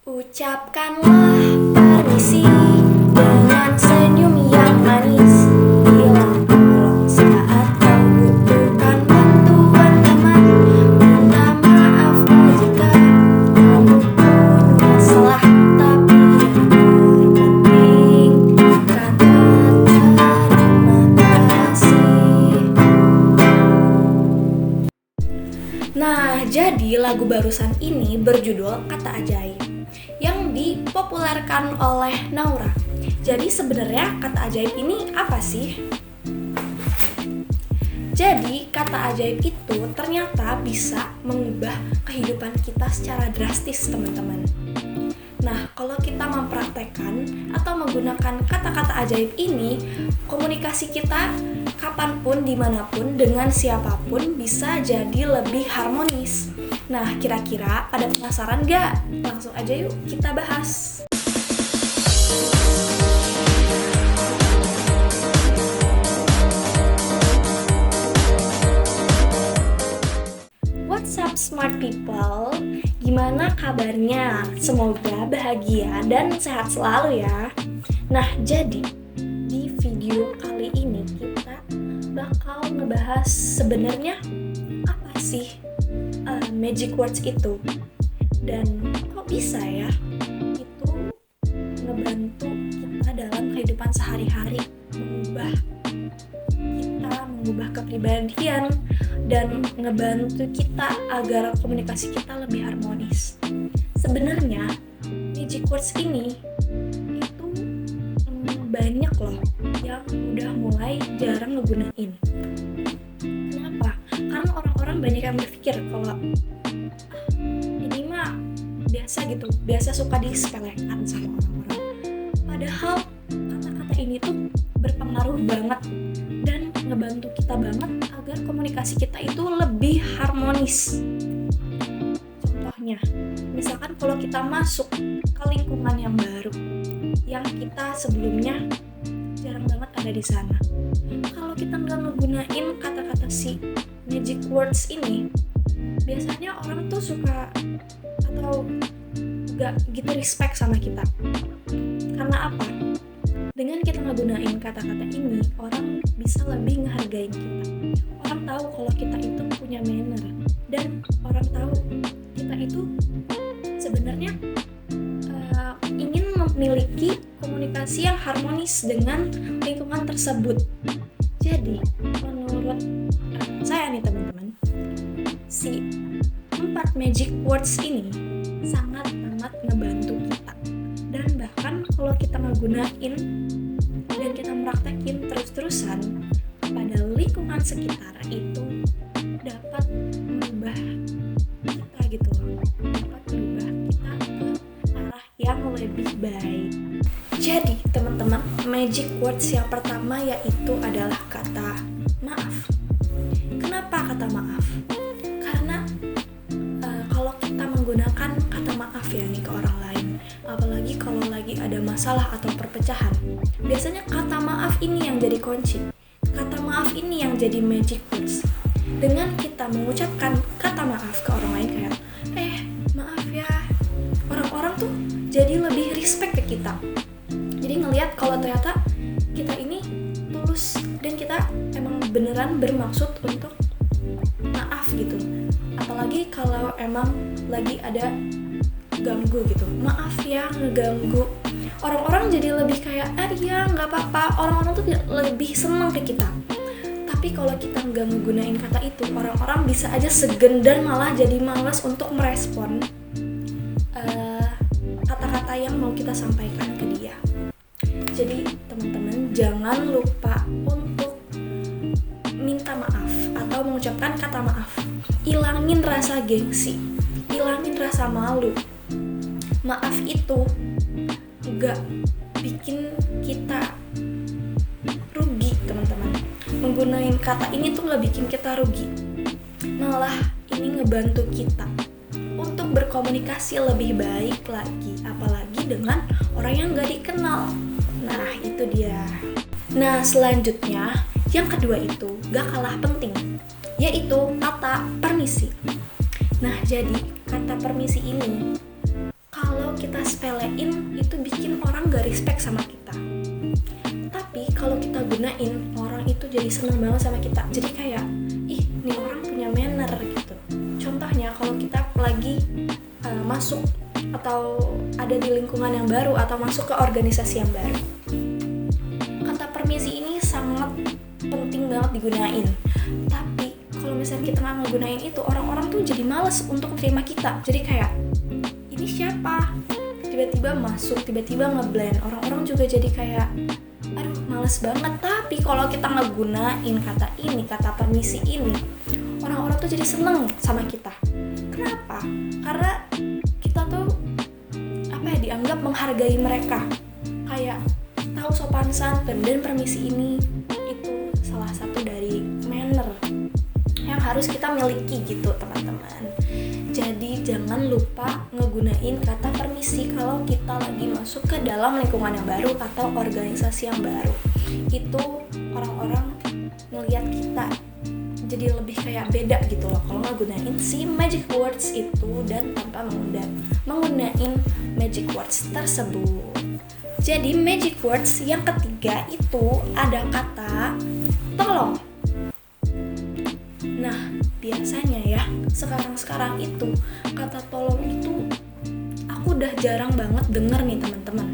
Ucapkanlah permisi dengan senyum yang manis. Bila tolong saat kau butuhkan bantuan teman. Minta maaf jika kamu punya salah, tapi yang terpenting kata terima kasih. Nah, jadi lagu barusan ini berjudul Kata Ajaib yang dipopulerkan oleh Naura. Jadi sebenarnya kata ajaib ini apa sih? Jadi kata ajaib itu ternyata bisa mengubah kehidupan kita secara drastis, teman-teman. Nah, kalau kita mempraktekkan atau menggunakan kata-kata ajaib ini, komunikasi kita kapanpun, dimanapun, dengan siapapun bisa jadi lebih harmonis. Nah, kira-kira pada penasaran gak? Langsung aja yuk kita bahas. What's up smart people? Gimana kabarnya? Semoga bahagia dan sehat selalu ya. Nah, jadi di video kali ini kita bakal ngebahas sebenarnya apa sih magic words itu, dan kok bisa ya itu ngebantu kita dalam kehidupan sehari-hari, mengubah kepribadian dan ngebantu kita agar komunikasi kita lebih harmonis. Sebenarnya magic words ini itu banyak loh yang udah mulai jarang ngegunain. Kenapa? Karena orang-orang banyak yang berpikir kalau ini mah biasa gitu, biasa suka disepelekan sama orang-orang. Padahal kata-kata ini tuh berpengaruh banget dan ngebantu kita banget agar komunikasi kita itu lebih harmonis. Contohnya, misalkan kalau kita masuk ke lingkungan yang baru, yang kita sebelumnya jarang banget ada di sana. Kalau kita nggak ngegunain kata-kata si magic words ini, biasanya orang tuh suka atau nggak gitu respect sama kita. Karena apa? Dengan kita ngegunain kata-kata ini, orang bisa lebih ngehargain kita. Orang tahu kalau kita itu punya manner, dan orang tahu kita itu sebenarnya ingin memiliki komunikasi yang harmonis dengan lingkungan tersebut. Jadi, menurut saya nih teman-teman, si 4 magic words ini sangat-sangat ngebantu kita. Dan bahkan kalau kita ngegunain dan kita praktekin terus-terusan pada lingkungan sekitar, itu dapat merubah kita gitu loh, dapat merubah kita ke arah yang lebih baik. Jadi teman-teman, magic words yang pertama yaitu adalah kata maaf. Kenapa kata maaf? Karena kalau kita menggunakan kata maaf ya nih ke orang lain, apalagi kalau lagi ada masalah atau perpecahan, biasanya kata maaf ini yang jadi kunci. Kata maaf ini yang jadi magic words. Dengan kita mengucapkan kata maaf ke orang lain kayak, maaf ya, orang-orang tuh jadi lebih respect ke kita. Jadi ngelihat kalau ternyata kita ini tulus dan kita emang beneran bermaksud untuk maaf gitu. Apalagi kalau emang lagi ada ganggu gitu, maaf ya ngeganggu. Orang-orang jadi lebih kayak, iya nggak apa-apa. Orang-orang tuh lebih senang ke kita. Tapi kalau kita nggak menggunakan kata itu, orang-orang bisa aja segen dan malah jadi malas untuk merespon kata-kata yang mau kita sampaikan ke dia. Jadi teman-teman jangan lupa untuk minta maaf atau mengucapkan kata maaf. Ilangin rasa gengsi, ilangin rasa malu. Maaf itu gak bikin kita rugi, teman-teman. Menggunakan kata ini tuh gak bikin kita rugi, malah ini ngebantu kita untuk berkomunikasi lebih baik lagi, apalagi dengan orang yang gak dikenal. Nah itu dia. Nah selanjutnya yang kedua itu gak kalah penting, yaitu kata permisi. Nah jadi kata permisi ini kita sepelein itu bikin orang gak respect sama kita. Tapi kalau kita gunain, orang itu jadi seneng banget sama kita. Jadi kayak, ih nih orang punya manner gitu. Contohnya kalau kita lagi masuk atau ada di lingkungan yang baru atau masuk ke organisasi yang baru, kata permisi ini sangat penting banget digunain. Tapi kalau misalnya kita nggak ngegunain itu, orang-orang tuh jadi males untuk terima kita. Jadi kayak, ini siapa? Tiba-tiba masuk, tiba-tiba ngeblend. Orang-orang juga jadi kayak, aduh males banget. Tapi kalau kita ngegunain kata ini, kata permisi ini, orang-orang tuh jadi seneng sama kita. Kenapa? Karena kita tuh dianggap menghargai mereka. Kayak tahu sopan santun, dan permisi ini itu salah satu dari manner yang harus kita miliki gitu teman-teman. Jadi jangan lupa ngegunain kata permisi kalau kita lagi masuk ke dalam lingkungan yang baru atau organisasi yang baru. Itu orang-orang ngelihat kita jadi lebih kayak beda gitu loh kalau ngegunain si magic words itu dan tanpa menggunain magic words tersebut. Jadi magic words yang ketiga itu ada kata tolong. Nah, biasanya ya, sekarang itu kata tolong itu aku udah jarang banget denger nih teman-teman.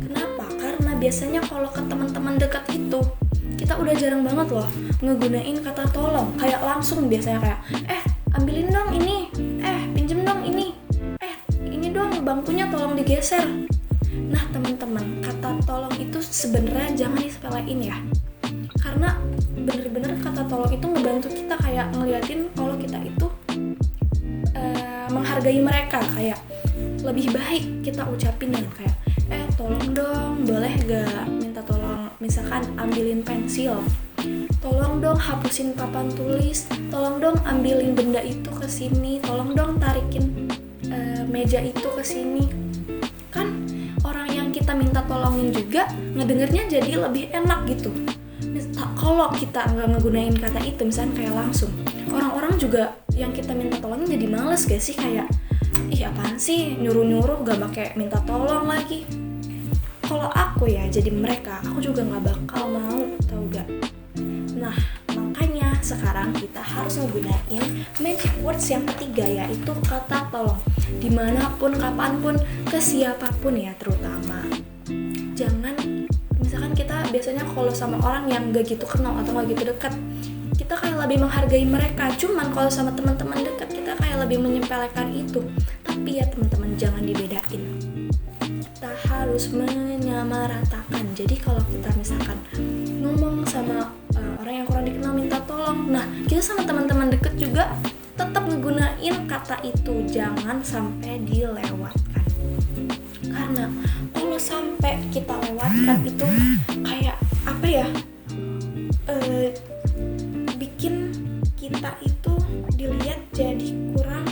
Kenapa? Karena biasanya kalau ke teman-teman dekat itu kita udah jarang banget loh ngegunain kata tolong. Kayak langsung biasanya kayak, ambilin dong ini, pinjem dong ini, ini dong bangkunya tolong digeser. Nah teman-teman, kata tolong itu sebenarnya jangan disepelein ya. Karena bener-bener kata tolong itu ngebantu kita kayak ngeliatin kalau kita itu menghargai mereka. Kayak lebih baik kita ucapin dengan kayak, tolong dong, boleh gak minta tolong, misalkan ambilin pensil, tolong dong hapusin papan tulis, tolong dong ambilin benda itu ke sini, tolong dong tarikin meja itu ke sini. Kan orang yang kita minta tolongin juga ngedengernya jadi lebih enak gitu. Kalau kita nggak ngegunain kata itu, misalnya kayak langsung, orang-orang juga yang kita minta tolongin jadi males gak sih? Kayak, ih apaan sih nyuruh-nyuruh gak pakai minta tolong lagi. Kalau aku ya jadi mereka, aku juga nggak bakal mau, tau gak? Nah makanya sekarang kita harus menggunain magic words yang ketiga, yaitu kata tolong. Dimanapun, kapanpun, ke siapapun ya terutama. Jangan, misalkan kita biasanya kalau sama orang yang gak gitu kenal atau gak gitu dekat, kita kayak lebih menghargai mereka. Cuman kalau sama teman-teman dekat kita kayak lebih menyepelekan itu. Tapi ya teman-teman, jangan dibedain. Kita harus menyamaratakan. Jadi kalau kita misalkan ngomong sama orang yang kurang dikenal minta tolong, nah kita sama teman-teman deket juga tetap ngegunain kata itu. Jangan sampai dilewatkan. Karena kalau sampai kita lewatkan itu kayak apa ya, bikin kita itu dilihat jadi kurang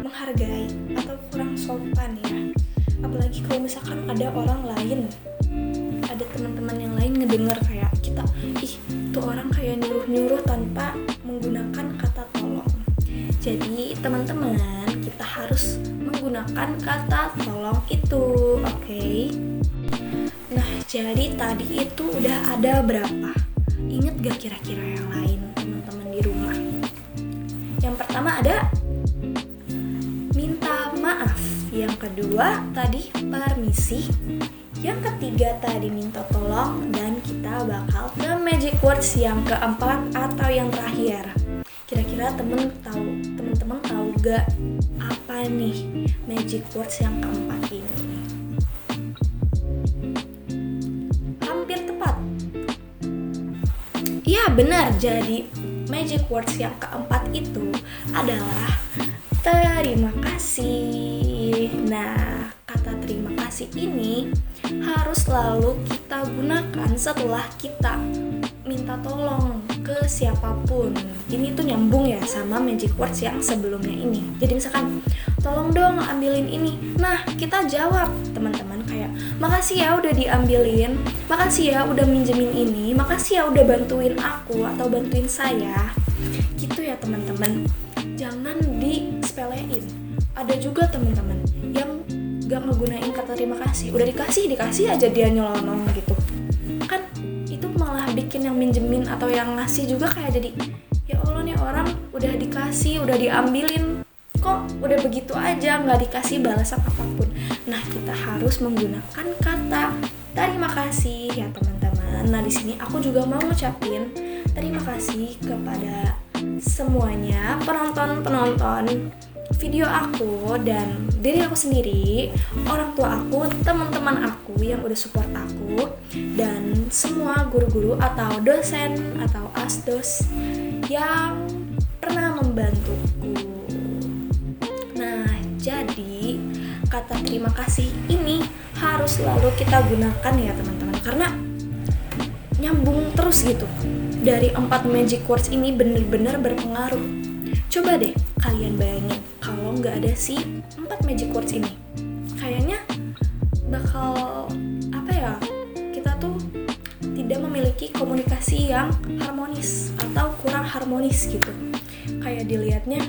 menghargai atau kurang sopan ya. Apalagi kalau misalkan ada orang lain, ada teman-teman yang lain ngedenger kayak kita, ih tuh orang kayak nyuruh-nyuruh tanpa menggunakan kata tolong. Jadi teman-teman, kita harus menggunakan kata tolong itu, oke? Nah, jadi tadi itu udah ada berapa? Ingat gak kira-kira yang lain teman-teman di rumah? Yang pertama ada minta maaf. Yang kedua tadi permisi. Yang ketiga tadi minta tolong. Dan kita bakal ke magic words yang keempat atau yang terakhir. Kira-kira teman-teman tahu gak apa nih magic words yang keempat ini? Hampir tepat. Ya benar, jadi magic words yang keempat itu adalah terima kasih. Nah, kata terima kasih ini harus selalu kita gunakan setelah kita minta tolong ke siapapun. Ini tuh nyambung ya sama magic words yang sebelumnya ini. Jadi misalkan, tolong dong ambilin ini. Nah, kita jawab teman-teman kayak, makasih ya udah diambilin, makasih ya udah minjemin ini, makasih ya udah bantuin aku atau bantuin saya. Gitu ya teman-teman. Jangan disepelein. Ada juga teman-teman yang gak ngegunain kata terima kasih. Udah dikasih aja dia nyelonong gitu. Kan itu malah bikin yang minjemin atau yang ngasih juga kayak jadi, ya Allah nih orang udah dikasih, udah diambilin, kok udah begitu aja gak dikasih balasan apapun. Nah, kita harus menggunakan kata terima kasih ya teman-teman. Nah, di sini aku juga mau ngucapin terima kasih kepada semuanya penonton video aku dan diri aku sendiri, orang tua aku, teman-teman aku yang udah support aku, dan semua guru-guru atau dosen atau asdos yang pernah membantuku. Nah, jadi kata terima kasih ini harus selalu kita gunakan ya teman-teman, karena nyambung terus gitu. Dari 4 magic words ini bener-bener berpengaruh. Coba deh kalian bayangin kalau nggak ada si 4 magic words ini, kayaknya bakal kita tuh tidak memiliki komunikasi yang harmonis atau kurang harmonis gitu. Kayak dilihatnya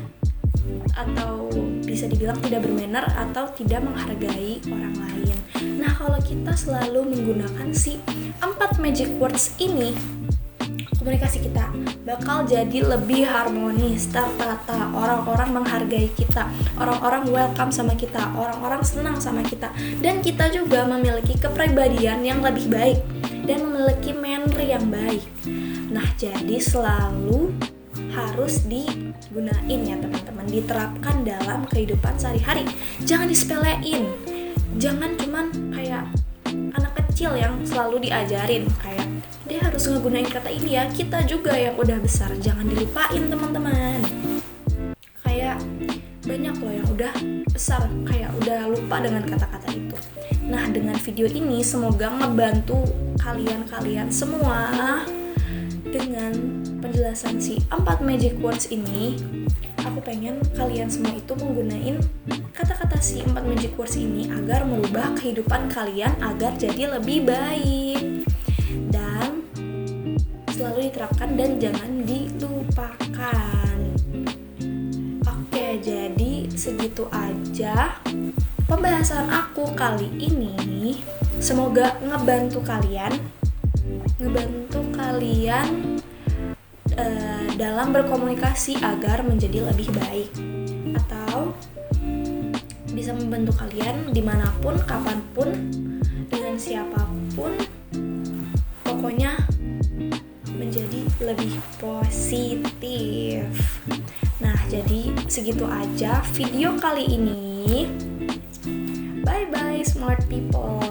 atau bisa dibilang tidak bermanner atau tidak menghargai orang lain. Nah, kalau kita selalu menggunakan si 4 magic words ini, komunikasi kita bakal jadi lebih harmonis, tertata, orang-orang menghargai kita, orang-orang welcome sama kita, orang-orang senang sama kita, dan kita juga memiliki kepribadian yang lebih baik dan memiliki manner yang baik. Nah, jadi selalu harus digunain ya teman-teman, diterapkan dalam kehidupan sehari-hari. Jangan disepelein, jangan cuman kayak anak kecil yang selalu diajarin kayak dia harus ngegunain kata ini ya. Kita juga yang udah besar jangan dilupain teman-teman. Kayak banyak loh yang udah besar kayak udah lupa dengan kata-kata itu. Nah, dengan video ini semoga ngebantu kalian semua dengan penjelasan si 4 magic words ini. Aku pengen kalian semua itu menggunain kata-kata si 4 magic words ini agar merubah kehidupan kalian agar jadi lebih baik dan selalu diterapkan dan jangan dilupakan. Oke, jadi segitu aja pembahasan aku kali ini. Semoga ngebantu kalian dalam berkomunikasi agar menjadi lebih baik, atau bisa membantu kalian dimanapun, kapanpun, dengan siapapun, pokoknya menjadi lebih positif. Nah, jadi segitu aja video kali ini. Bye bye smart people.